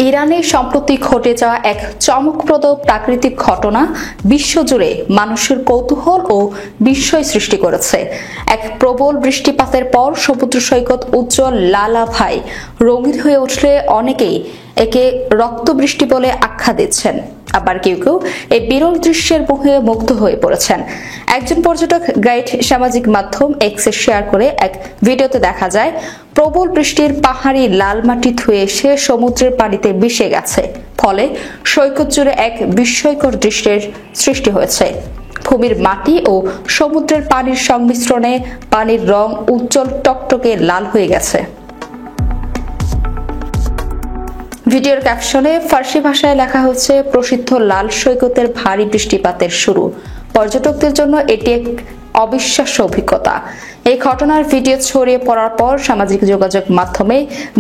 ইরানে সম্প্রতি ঘটে যাওয়া এক চমকপ্রদ প্রাকৃতিক ঘটনা বিশ্বজুড়ে মানুষের কৌতূহল ও বিস্ময় সৃষ্টি করেছে। এক প্রবল বৃষ্টিপাতের পর সমুদ্র সৈকত উজ্জ্বল লালাভায় রঙিন হয়ে উঠলে অনেকেই একে রক্তবৃষ্টি বলে আখ্যা দিচ্ছেন। আবার কেউ কেউ এই বিরল দৃশ্যের মোহে মুগ্ধ হয়ে পড়েছেন। একজন পর্যটক গাইড সামাজিক মাধ্যম এক্সে শেয়ার করে এক ভিডিওতে দেখা যায় প্রবল বৃষ্টির পাহাড়ি লাল মাটি ধুয়ে এসে সমুদ্রের পানিতে মিশে গেছে, ফলে সৈকত জুড়ে এক বিস্ময়কর দৃশ্যের সৃষ্টি হয়েছে। ভূমির মাটি ও সমুদ্রের পানির সংমিশ্রণে পানির রং উজ্জ্বল টকটকে লাল হয়ে গেছে। ভিডিওর ক্যাপশনে ফার্সি ভাষায় লেখা হচ্ছে, প্রসিদ্ধ লাল সৈকতের ভারী বৃষ্টিপাতের শুরু। পর্যটকদের জন্য এটি এক অবিশ্বাস্য অভিজ্ঞতা। এই ঘটনার ভিডিও ছড়িয়ে পড়ার পর সামাজিক যোগাযোগ মাধ্যমে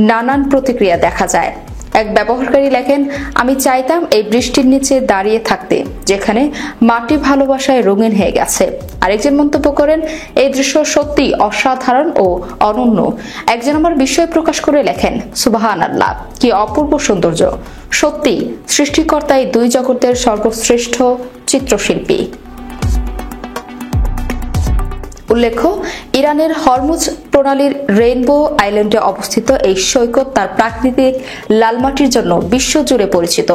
নানান প্রতিক্রিয়া দেখা যায়। এক ব্যবহারকারী লেখেন, আমি চাইতাম এই বৃষ্টির নিচে দাঁড়িয়ে থাকতে, যেখানে মাটি ভালোবাসায় রঙিন হয়ে গেছে। আরেকজন মন্তব্য করেন, এই দৃশ্য সত্যি অসাধারণ ও অনন্য। একজন আমার বিস্ময় প্রকাশ করে লেখেন, সুবহানাল্লাহ, কি অপূর্ব সৌন্দর্য। সত্যি সৃষ্টিকর্তা এই দুই জগতের সর্বশ্রেষ্ঠ চিত্রশিল্পী। উল্লেখ্য, ইরানের হরমুজ প্রণালীর রেইনবো আইল্যান্ডে অবস্থিত এই সৈকত তার প্রাকৃতিক লাল মাটির জন্য বিশ্বজুড়ে পরিচিত।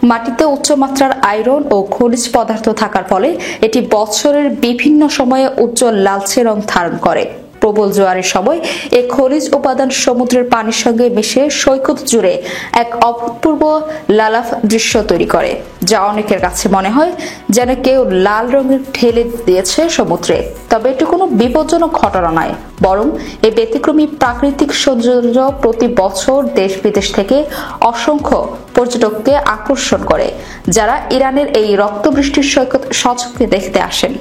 মাটিতে উচ্চমাত্রার আয়রন ও খনিজ পদার্থ থাকার ফলে এটি বছরের বিভিন্ন সময়ে উজ্জ্বল লালচে রং ধারণ করে। প্রবল জোয়ারের সময় এই খনিজ উপাদান সমুদ্রের পানির সঙ্গে মিশে সৈকত জুড়ে এক অভূতপূর্ব লালাভ দৃশ্য তৈরি করে, যা অনেকের কাছে মনে হয় যেন কেউ লাল রঙের ঢেলে দিয়েছে সমুদ্রে। তবে এটি কোনো বিপজ্জনক ঘটনা নয়, বরং এই ব্যতিক্রমী প্রাকৃতিক সৌন্দর্য প্রতি বছর দেশ বিদেশ থেকে অসংখ্য পর্যটককে আকর্ষণ করে, যারা ইরানের এই রক্তবৃষ্টির সৈকত সচক্ষে দেখতে আসেন।